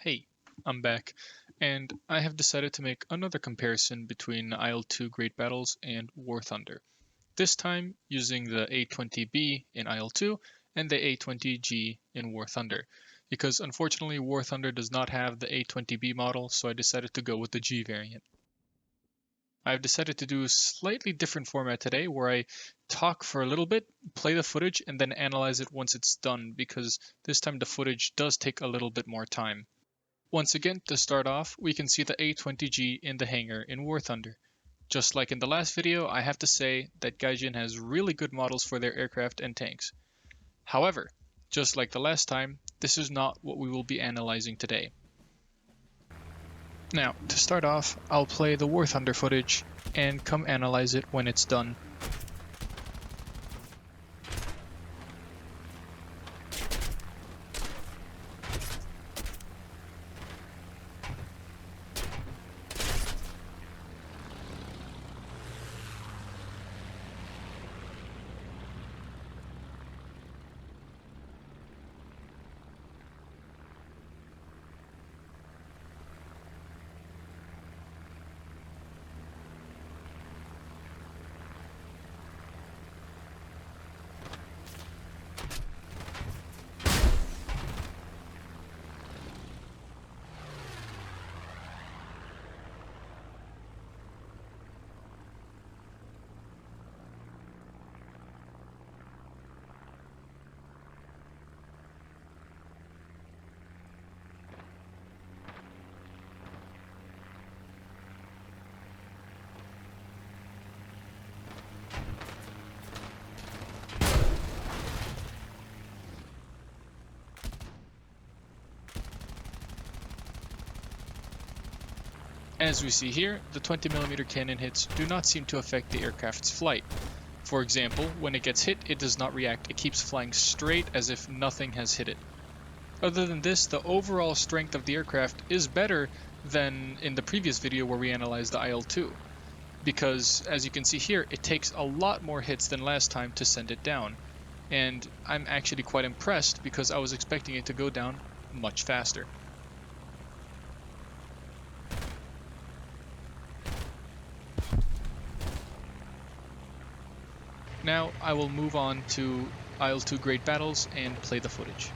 Hey, I'm back, and I have decided to make another comparison between IL-2 Great Battles and Warthunder, this time using the A-20B in IL-2 and the A-20G in Warthunder, because unfortunately Warthunder does not have the A-20B model, so I decided to go with the G variant. I've decided to do a slightly different format today where I talk for a little bit, play the footage, and then analyze it once it's done, because this time the footage does take a little bit more time. Once again, to start off, we can see the A-20G in the hangar in Warthunder. Just like in the last video, I have to say that Gaijin has really good models for their aircraft and tanks. However, just like the last time, this is not what we will be analyzing today. Now, to start off, I'll play the Warthunder footage and come analyze it when it's done. As we see here, the 20mm cannon hits do not seem to affect the aircraft's flight. For example, when it gets hit, it does not react, it keeps flying straight as if nothing has hit it. Other than this, the overall strength of the aircraft is better than in the previous video where we analyzed the IL-2, because as you can see here, it takes a lot more hits than last time to send it down, and I'm actually quite impressed because I was expecting it to go down much faster. Now I will move on to IL-2 Great Battles and play the footage.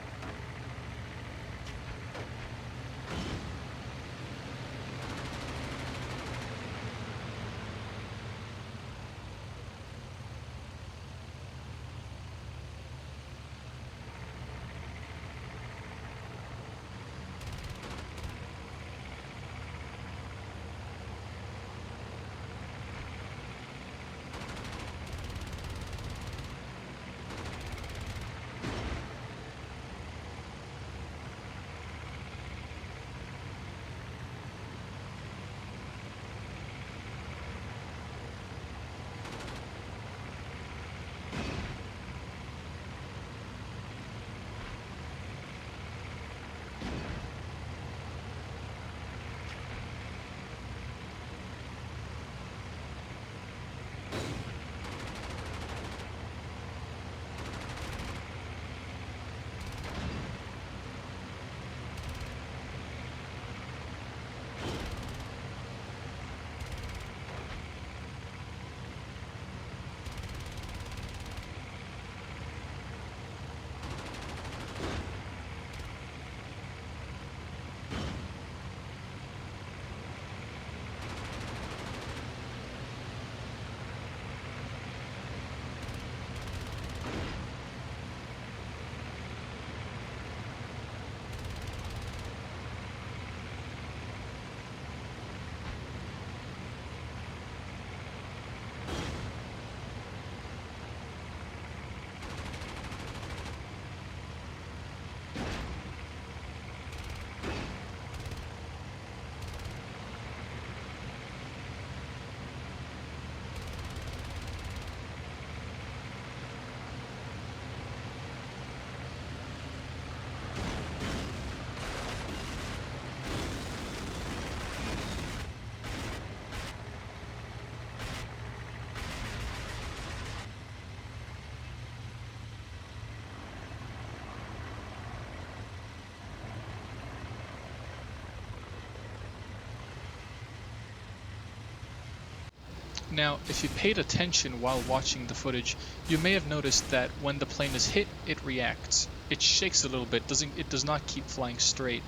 Now, if you paid attention while watching the footage, you may have noticed that when the plane is hit, it reacts. It shakes a little bit, it does not keep flying straight,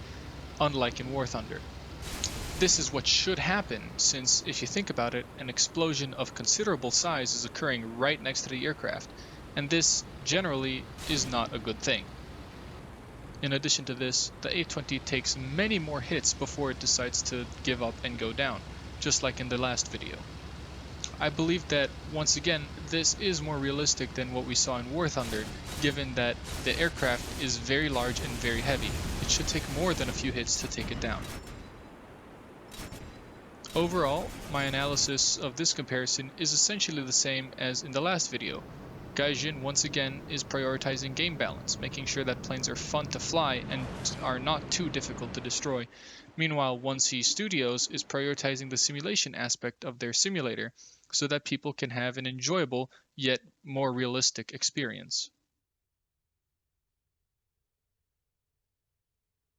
unlike in War Thunder. This is what should happen, since if you think about it, an explosion of considerable size is occurring right next to the aircraft, and this generally is not a good thing. In addition to this, the A-20 takes many more hits before it decides to give up and go down, just like in the last video. I believe that, once again, this is more realistic than what we saw in War Thunder, given that the aircraft is very large and very heavy. It should take more than a few hits to take it down. Overall, my analysis of this comparison is essentially the same as in the last video. Gaijin once again is prioritizing game balance, making sure that planes are fun to fly and are not too difficult to destroy. Meanwhile, 1C Studios is prioritizing the simulation aspect of their simulator so that people can have an enjoyable yet more realistic experience.